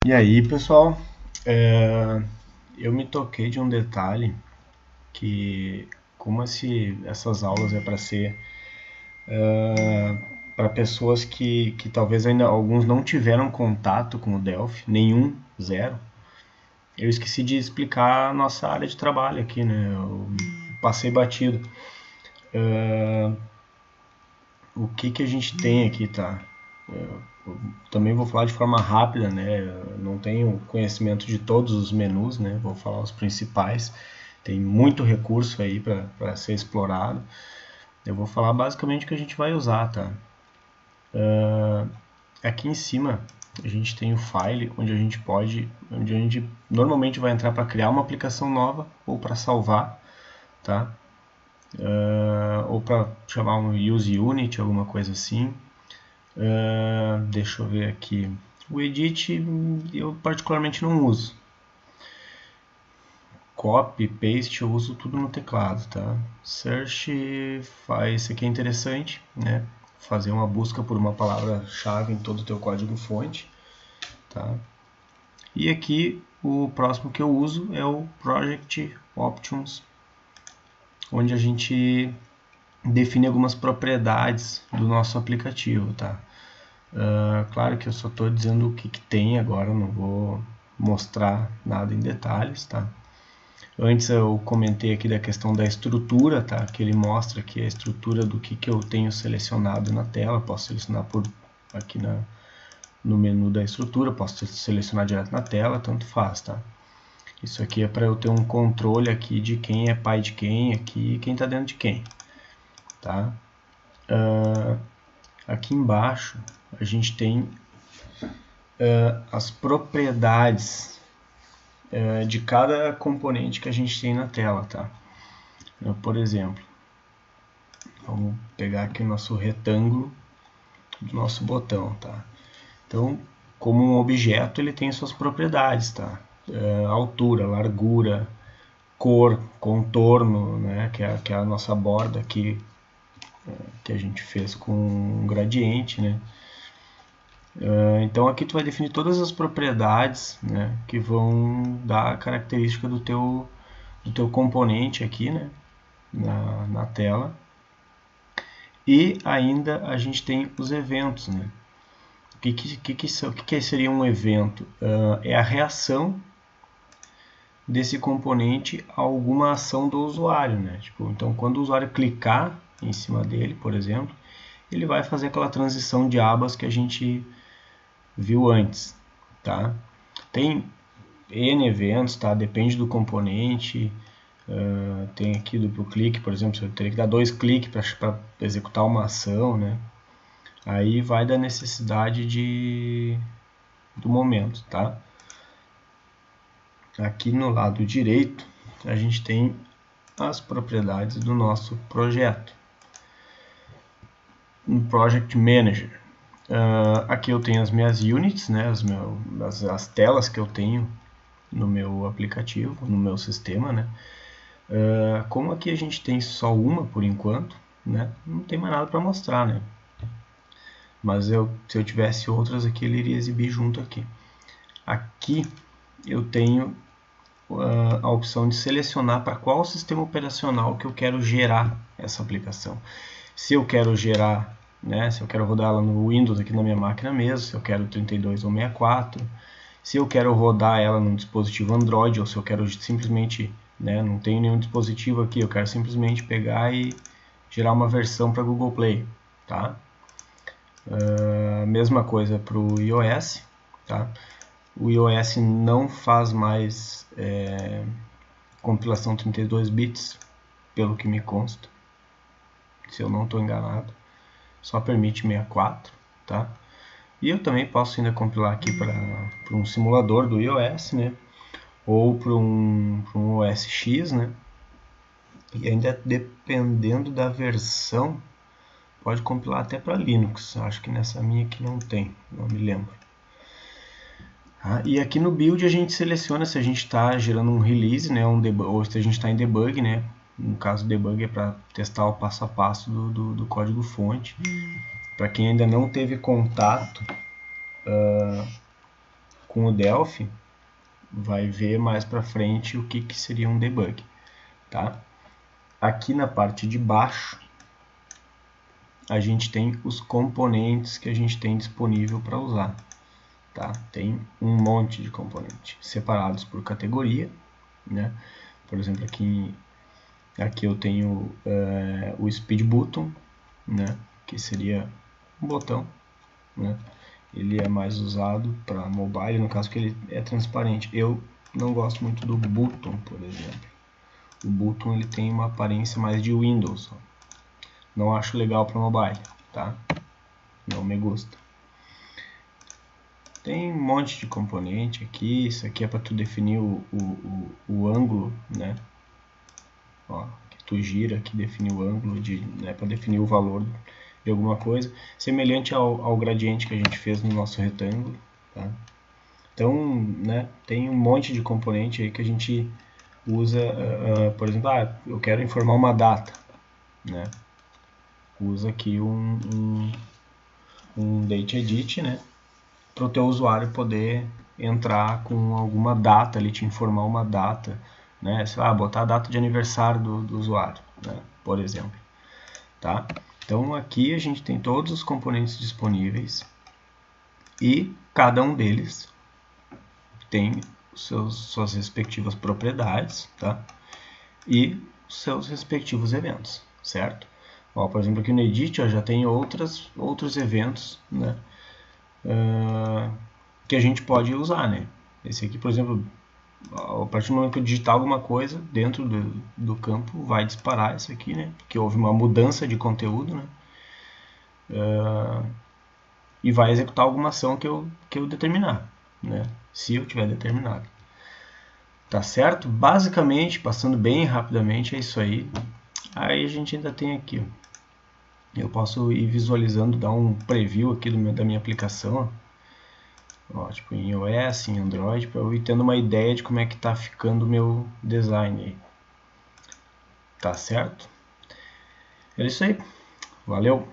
E aí, pessoal, é, eu me toquei de um detalhe que, como essas aulas é para ser para pessoas que talvez ainda alguns não tiveram contato com o Delphi, nenhum, zero, eu esqueci de explicar a nossa área de trabalho aqui, né? Eu passei batido. O que a gente tem aqui, tá? Eu também vou falar de forma rápida, né? Eu não tenho conhecimento de todos os menus, né? Vou falar os principais. Tem muito recurso aí para ser explorado. Eu vou falar basicamente o que a gente vai usar, tá? Aqui em cima a gente tem o file onde a gente normalmente vai entrar para criar uma aplicação nova ou para salvar, tá? Ou para chamar um use unit, alguma coisa assim. Deixa eu ver aqui. O edit eu particularmente não uso. Copy, paste eu uso tudo no teclado, tá? Search faz, isso aqui é interessante, né? Fazer uma busca por uma palavra-chave em todo o teu código-fonte, tá? E aqui o próximo que eu uso é o Project Options, onde a gente define algumas propriedades do nosso aplicativo, tá? Claro que eu só estou dizendo o que tem agora, não vou mostrar nada em detalhes, tá? Antes eu comentei aqui da questão da estrutura, tá? Que ele mostra aqui a estrutura do que eu tenho selecionado na tela. Posso selecionar aqui no menu da estrutura, posso selecionar direto na tela, tanto faz, tá? Isso aqui é para eu ter um controle aqui de quem é pai de quem aqui e quem está dentro de quem, tá? Aqui embaixo a gente tem as propriedades de cada componente que a gente tem na tela, tá? Por exemplo, vamos pegar aqui o nosso retângulo do nosso botão, tá? Então, como um objeto, ele tem suas propriedades, tá? Altura, largura, cor, contorno, né? Que é a nossa borda aqui, que a gente fez com um gradiente, né? Então aqui tu vai definir todas as propriedades, né, que vão dar a característica do teu componente aqui, né, na tela. E ainda a gente tem os eventos, né? O que seria um evento? É a reação desse componente a alguma ação do usuário, né? Tipo, então quando o usuário clicar em cima dele, por exemplo, ele vai fazer aquela transição de abas que a gente viu antes, tá? Tem N eventos, tá? Depende do componente. Tem aqui duplo clique, por exemplo, eu teria que dar 2 cliques para executar uma ação, né? Aí vai da necessidade do momento, tá? Aqui no lado direito a gente tem as propriedades do nosso projeto. No Project Manager. Aqui eu tenho as minhas units, né? As telas que eu tenho no meu aplicativo, no meu sistema, né? Como aqui a gente tem só uma por enquanto, né? Não tem mais nada para mostrar, né? Mas se eu tivesse outras aqui, ele iria exibir junto aqui. Aqui eu tenho a opção de selecionar para qual sistema operacional que eu quero gerar essa aplicação. Se eu quero gerar, né, se eu quero rodar ela no Windows aqui na minha máquina mesmo, se eu quero 32 ou 64, se eu quero rodar ela num dispositivo Android ou se eu quero simplesmente, né, não tenho nenhum dispositivo aqui, eu quero simplesmente pegar e gerar uma versão para Google Play, tá? Mesma coisa para o iOS, tá? O iOS não faz mais compilação 32 bits, pelo que me consta, se eu não estou enganado, só permite 64, tá? E eu também posso ainda compilar aqui para um simulador do iOS, né? Ou para um OS X, né? E ainda dependendo da versão, pode compilar até para Linux. Acho que nessa minha aqui não tem, não me lembro. E aqui no build a gente seleciona se a gente está gerando um release, né, ou se a gente está em debug, né. No caso, debug é para testar o passo a passo do código fonte. Para quem ainda não teve contato com o Delphi vai ver mais para frente o que seria um debug, tá? Aqui na parte de baixo a gente tem os componentes que a gente tem disponível para usar, tá? Tem um monte de componentes separados por categoria, né? Por exemplo, aqui eu tenho o Speed Button, né? Que seria um botão, né? Ele é mais usado para mobile, no caso que ele é transparente. Eu não gosto muito do Button, por exemplo. O Button ele tem uma aparência mais de Windows. Não acho legal para mobile, tá? Não me gusta. Tem um monte de componente aqui. Isso aqui é para tu definir o ângulo, né? Ó, que tu gira aqui, define o ângulo, né, para definir o valor de alguma coisa, semelhante ao gradiente que a gente fez no nosso retângulo, tá? Então, né, tem um monte de componente aí que a gente usa, por exemplo, eu quero informar uma data, né? Usa aqui um date edit, né, para o teu usuário poder entrar com alguma data ali, te informar uma data, né? Sei lá, botar a data de aniversário do usuário, né, por exemplo, tá? Então aqui a gente tem todos os componentes disponíveis e cada um deles tem suas respectivas propriedades, tá? E seus respectivos eventos, certo? Ó, por exemplo, aqui no Edit já tem outros eventos, né? Que a gente pode usar, né? Esse aqui, por exemplo, a partir do momento que eu digitar alguma coisa dentro do campo, vai disparar isso aqui, né? Porque houve uma mudança de conteúdo, né? E vai executar alguma ação que eu determinar, né? Se eu tiver determinado. Tá certo? Basicamente, passando bem rapidamente, é isso aí. Aí a gente ainda tem aqui, ó. Eu posso ir visualizando, dar um preview aqui da minha aplicação, ó, tipo em iOS, em Android, para eu ir tendo uma ideia de como é que tá ficando o meu design aí. Tá certo? É isso aí. Valeu!